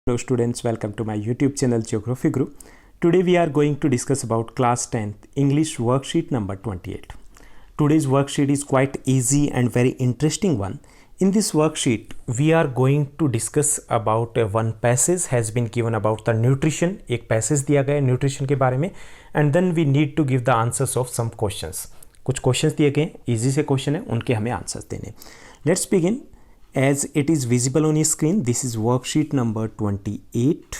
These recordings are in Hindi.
Hello students, welcome to my YouTube channel Geography Group. Today we are going to discuss about class 10th English worksheet number 28. Today's worksheet is quite easy and very interesting one. In this worksheet we are going to discuss about one passage has been given about the nutrition. एक passage दिया गया है nutrition के बारे में and then we need to give the answers of some questions. कुछ questions दिए गए easy से question है उनके हमें answers देने. Let's begin. As it is visible on your screen, this is worksheet number 28.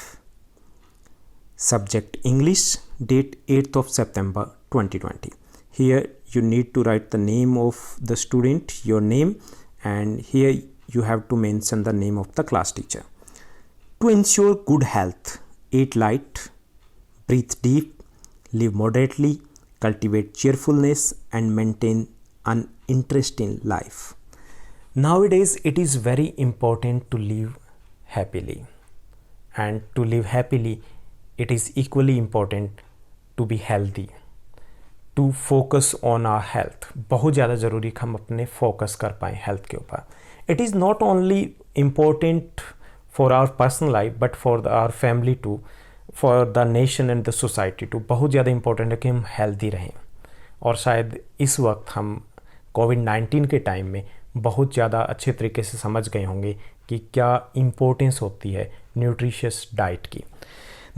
Subject English, date 8th of September 2020. Here you need to write the name of the student, your name, and here you have to mention the name of the class teacher. To ensure good health, eat light, breathe deep, live moderately, cultivate cheerfulness, and maintain an interest in life. Nowadays it is very important to live happily, and to live happily it is equally important to be healthy, to focus on our health. बहुत ज़्यादा ज़रूरी कि हम अपने focus कर पाएँ health के ऊपर. It is not only important for our personal life but for our family too, for the nation and the society too. बहुत ज़्यादा important है कि हम healthy रहें. और शायद इस वक्त हम कोविड-19 के टाइम में बहुत ज़्यादा अच्छे तरीके से समझ गए होंगे कि क्या इम्पोर्टेंस होती है न्यूट्रिशियस डाइट की.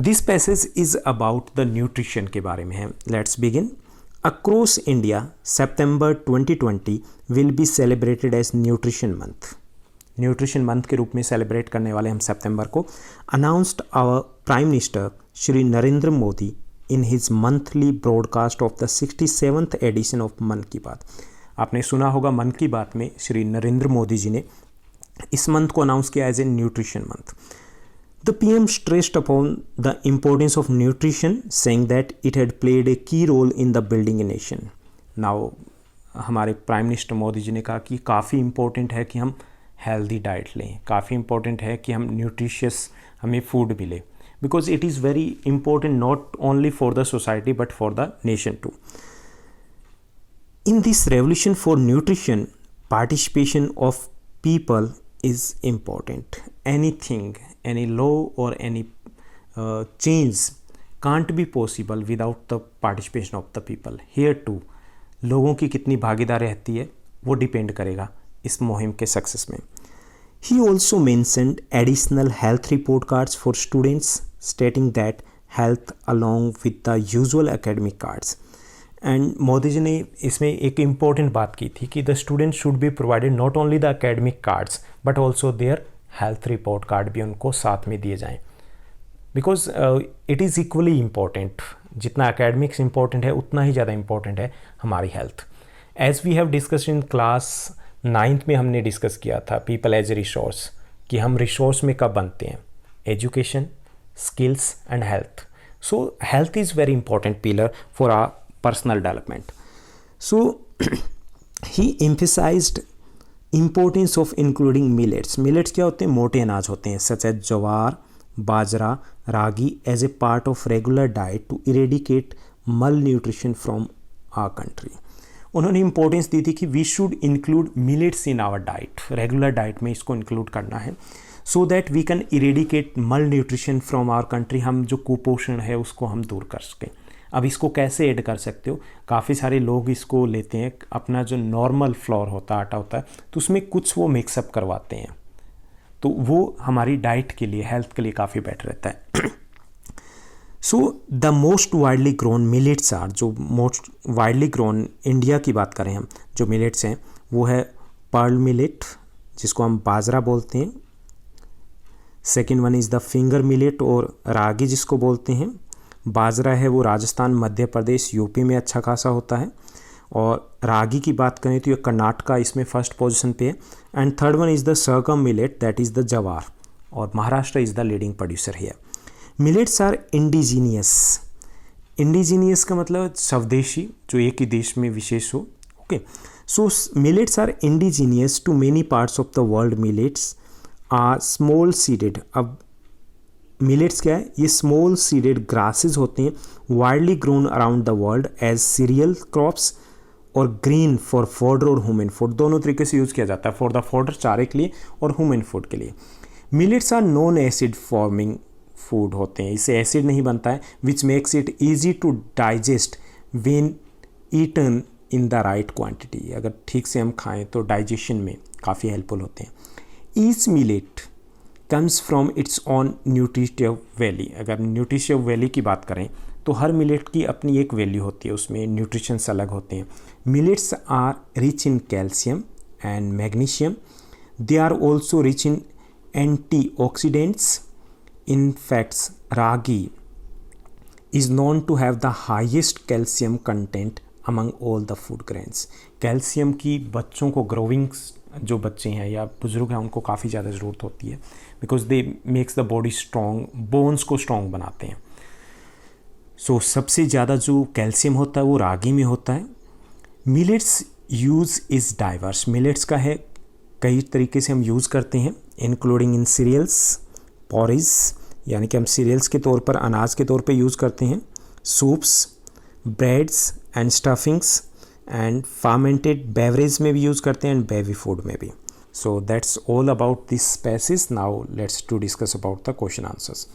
This passage is about the nutrition के बारे में है. Let's begin. Across India September 2020 will be celebrated as nutrition month. Nutrition month के रूप में सेलिब्रेट करने वाले हम सितंबर को. Announced our prime minister Shri Narendra Modi in his monthly broadcast of the 67th edition of Mann Ki बात. आपने सुना होगा मन की बात में श्री नरेंद्र मोदी जी ने इस मंथ को अनाउंस किया as a nutrition month. The PM stressed upon the importance of nutrition, saying that it had played a key role in the building a nation. Now हमारे प्राइम मिनिस्टर मोदी जी ने कहा कि काफ़ी इम्पोर्टेंट है कि हम हेल्दी डाइट लें, काफ़ी इम्पोर्टेंट है कि हम न्यूट्रिशियस हमें फूड मिले, because it is very important not only for the society but for the nation too. In this revolution for nutrition, participation of people is important. Anything, any law or any change can't be possible without the participation of the people. Here too, लोगों की कितनी भागीदारी रहती है वो डिपेंड करेगा इस मुहिम के सक्सेस में. He also mentioned additional health report cards for students, stating that health along with the usual academic cards. And Modi ji ने इसमें एक इम्पॉर्टेंट बात की थी कि the student should be provided not only the academic cards but also their health report card भी उनको साथ में दिए जाएं, because it is equally important. जितना एकेडमिक्स इम्पॉर्टेंट है उतना ही ज़्यादा इम्पॉर्टेंट है हमारी health. As we have discuss in class 9th में हमने डिस्कस किया था पीपल एज ए रिसोर्स, कि हम रिसोर्स में कब बनते हैं, education, skills and health. So health is very important pillar for our personal development. So he emphasized importance of including millets. Millets क्या होते हैं? मोटे अनाज होते हैं, such as jowar, bajra, ragi as a part of regular diet to eradicate malnutrition from our country. उन्होंने इंपॉर्टेंस दी थी कि we should include millets in our diet. Regular diet में इसको इंक्लूड करना है so that we can eradicate malnutrition from our country. हम जो कुपोषण है उसको हम दूर कर सकें. अब इसको कैसे ऐड कर सकते हो? काफ़ी सारे लोग इसको लेते हैं, अपना जो नॉर्मल फ्लोर होता है, आटा होता है, तो उसमें कुछ वो मिक्सअप करवाते हैं, तो वो हमारी डाइट के लिए, हेल्थ के लिए काफ़ी बेटर रहता है. So the most widely grown millets are, जो मोस्ट वाइडली ग्रोन इंडिया की बात करें हम, जो मिलेट्स हैं वो है पर्ल मिलेट जिसको हम बाजरा बोलते हैं. Second one is the finger millet और रागी जिसको बोलते हैं. बाजरा है वो राजस्थान, मध्य प्रदेश, यूपी में अच्छा खासा होता है. और रागी की बात करें तो ये कर्नाटका इसमें फर्स्ट पोजीशन पे है. And third one is the sorghum millet, that is the jowar, और Maharashtra is the leading producer है. Millets are indigenous. इंडिजीनियस का मतलब स्वदेशी, जो एक ही देश में विशेष हो. Okay, so millets are indigenous to many parts of the world. Millets are small seeded. अब मिलेट्स क्या है? ये स्मॉल सीडेड ग्रासेस होते हैं, widely grown around the world as cereal crops और ग्रीन फॉर फॉडर और ह्यूमन फूड. दोनों तरीके से यूज़ किया जाता है, फॉर द फॉडर चारे के लिए और ह्यूमन फूड के लिए. Millets are non acid forming food होते हैं, इससे एसिड नहीं बनता है, which makes it easy to digest when eaten in the right quantity. अगर ठीक से हम खाएं तो डाइजेशन में काफ़ी हेल्पफुल होते हैं। Each millet comes from its on nutritive value. अगर न्यूट्रिटिव वैल्यू की बात करें तो हर मिलेट की अपनी एक वैल्यू होती है, उसमें न्यूट्रिशंस अलग होते हैं। Millets are rich in calcium and magnesium. They are also rich in antioxidants. In facts, ragi is known to have the highest calcium content among all the food grains. Calcium की बच्चों को ग्रोइंग जो बच्चे हैं या बुजुर्ग हैं उनको काफ़ी ज़्यादा ज़रूरत होती है, because they makes the body strong, bones को स्ट्रॉन्ग बनाते हैं। सो सबसे ज़्यादा जो कैल्शियम होता है वो रागी में होता है। Millets use is diverse. Millets का है कई तरीके से हम यूज़ करते हैं, इंक्लूडिंग इन सीरियल्स, पॉरेज यानी कि हम सीरियल्स के तौर पर, अनाज के तौर पे यूज़ करते हैं, soups, breads and stuffings and fermented beverage में भी यूज़ करते हैं एंड बेबी फूड में भी। So that's all about this species. Now let's to discuss about the question answers.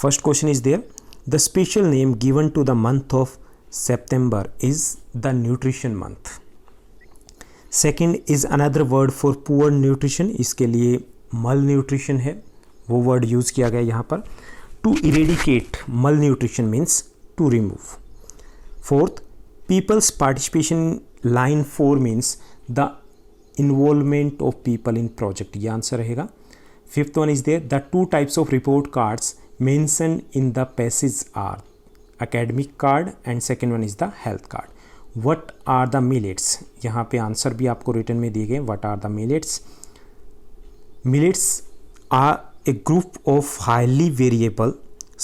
First question is there, the special name given to the month of September is the nutrition month. Second is another word for poor nutrition, इसके लिए मल न्यूट्रिशन है, वो वर्ड यूज़ किया गया यहाँ पर। To eradicate malnutrition means to remove. Fourth, people's participation, line 4 means the involvement of people in project, ये आंसर रहेगा। Fifth one is there, the two types of report cards mention in the passage are academic card and second one is the health card. What are the millets, यहाँ पे आंसर भी आपको रिटर्न में दिए गए। What are the millets? Millets are a group of highly variable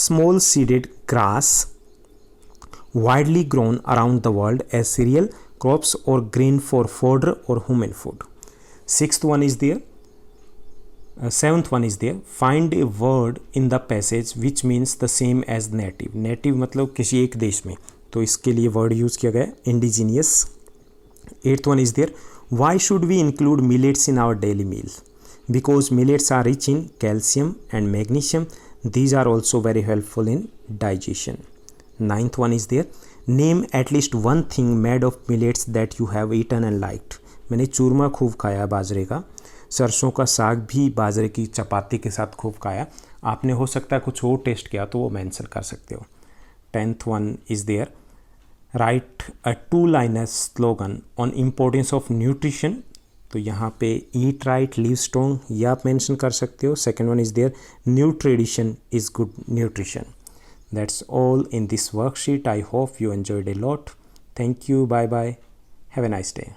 small seeded grass widely grown around the world as cereal crops or grain for fodder or human food. Sixth one is there. Seventh one is there. Find a word in the passage which means the same as native. Native मतलब किसी एक देश में, तो इसके लिए वर्ड यूज़ किया गया indigenous. Eighth one is there. Why should we include millets in our daily meal? Because millets are rich in calcium and magnesium. These are also very helpful in digestion. Ninth one is there. Name at least one thing made of millets that you have eaten and liked. मैंने चूरमा खूब खाया बाजरे का, सरसों का साग भी बाजरे की चपाती के साथ खूब खाया। आपने हो सकता है कुछ और टेस्ट किया तो वो मेंशन कर सकते हो। 10th one is there. Write a 2-liner slogan on importance of nutrition. तो यहाँ पे ईट राइट लिव स्ट्रॉन्ग ये आप मेंशन कर सकते हो। Second one is there, new tradition is good nutrition. That's all in this worksheet. I hope you enjoyed a lot. Thank you, bye bye, have a nice day.